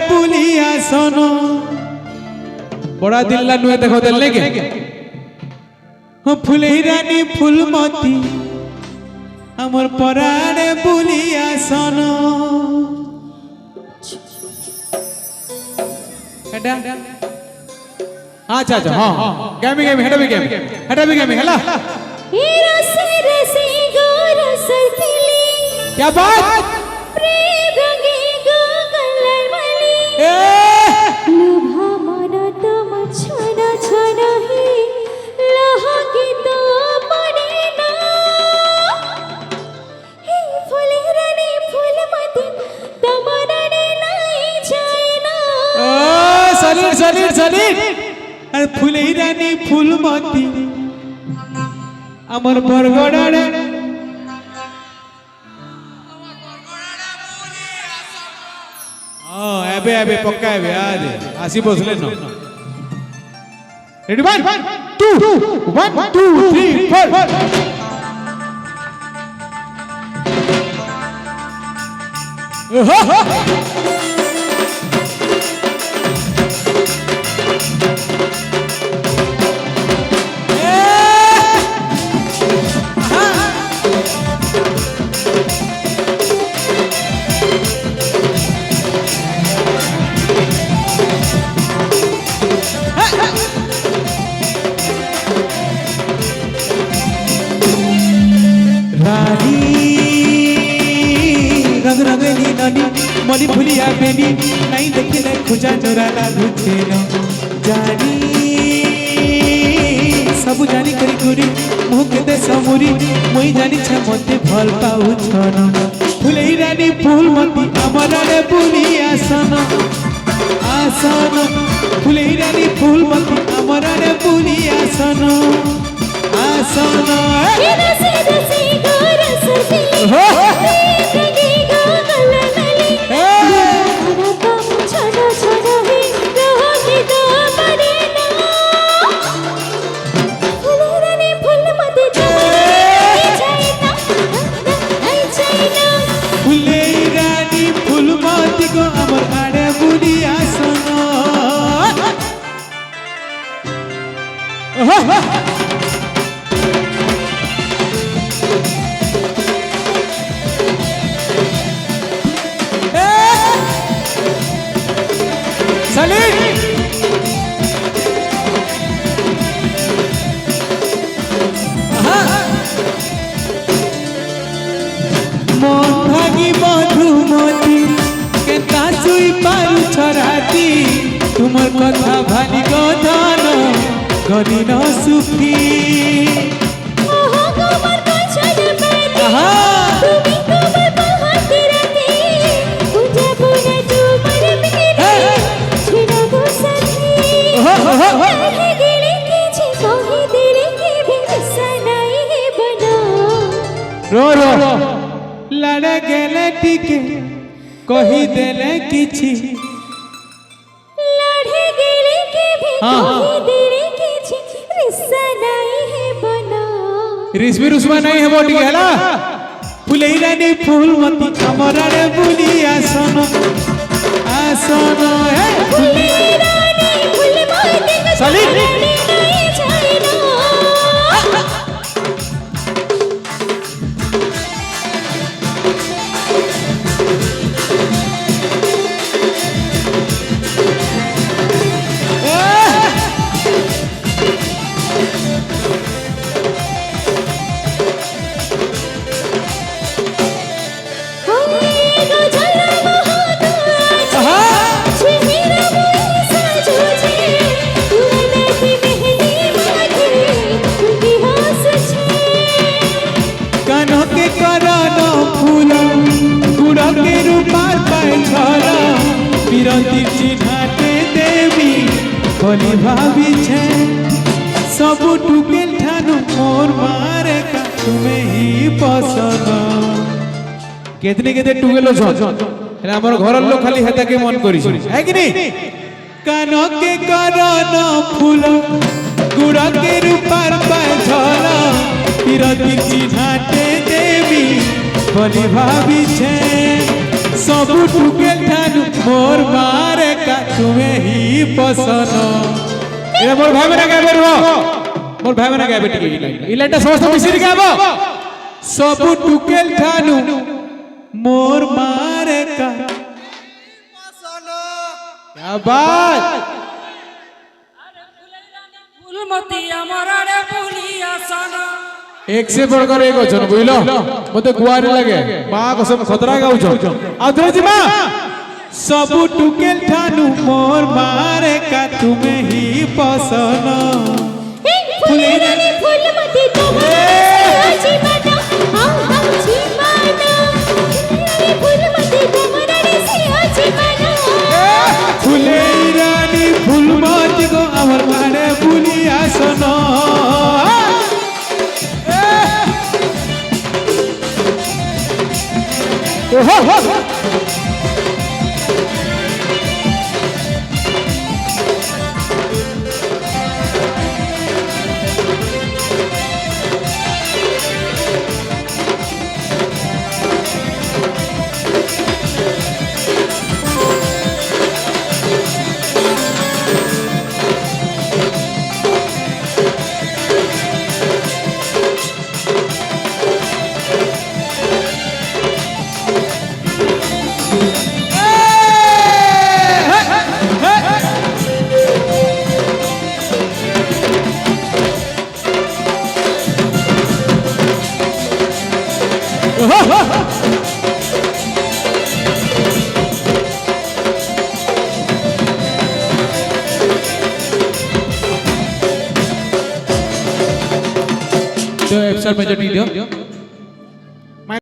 बुली आसन बड़ा दिल नुए देखो दिल लेके हाँ फुले रानी फुलमती अमर पराणे बुली आसन अच्छा अच्छा हाँ गेमी गेमी हेटा भी गेमी हेला क्या बात प्रेम रंगेगा कलर वाली लुभा मना तम छना छना ही लहा की तो पड़े ना हे फूल रानी फूलमती तमना ने नहीं जाए ना सलीर अरे फूले रानी फूलमती अमर बरगड़ाड़े एबे पक्का एबे आसी बसले न रेडी 1 2 1 2 3 4 रंग रंगली नानी मनी फुलिया बेनी नहीं देखिले खुजा चोरा लागू छेन जानी सब जानी करी करी मुह केते समूरी मुई जानी छ मते भल पाउ छन फुले रानी फूलमती अमराने बुली आसन आसन फुले रानी फूलमती अमराने बुली आसन आसन तुमर कथा भानी गधन गरी न सुखी रो रो लड़े गेले टिके कही देले किछि रिश्मी रुस्मा नहीं है बोटी है फुले रानी फूलमती अमराने बुली आसन आसन फुले रानी फूलमती सलीम चिन्हाते देवी बोली भाभी छे सब टुकेल ठानु मोर मारे का तुम्हें ही पसंद केतने केते टुकेलो छ हेला हमर घर लोग खाली हेता के मन करी है कि नहीं कानो के करन फूल गुड़ा के रूपार पाए झरा पिरती चिन्हाते देवी बोली भाभी छे सब टुकेल ठानु मोर मारे तुम्हें ही पसंद এটা মোর ভাই মানে গাইবে রো মোর ভাই মানে গাইবে টিকে এই লাইনটা সমস্ত মিশিয়ে গাইবো সবু টুকেল ঠানু মোর মারে কা क्या बात ফুলমতি আমার আরে ভুলিয়া সানা एक से बढ़कर एक वचन बुझलो मते गुआरे लगे मां कसम खतरा गाउछ आदरे जी मां सब टुकेल ठानु मोर मारे का तुम्हें ही पसंद ফুলের রানী ফুলমতি তোমার জীবনা হাউ জীবনা ফুলমতি তোমার জীবনা ফুলের রানী ফুলমতি গো আমার মারে ভুলি আসন तो एक्स्ट्रा मेजर दियो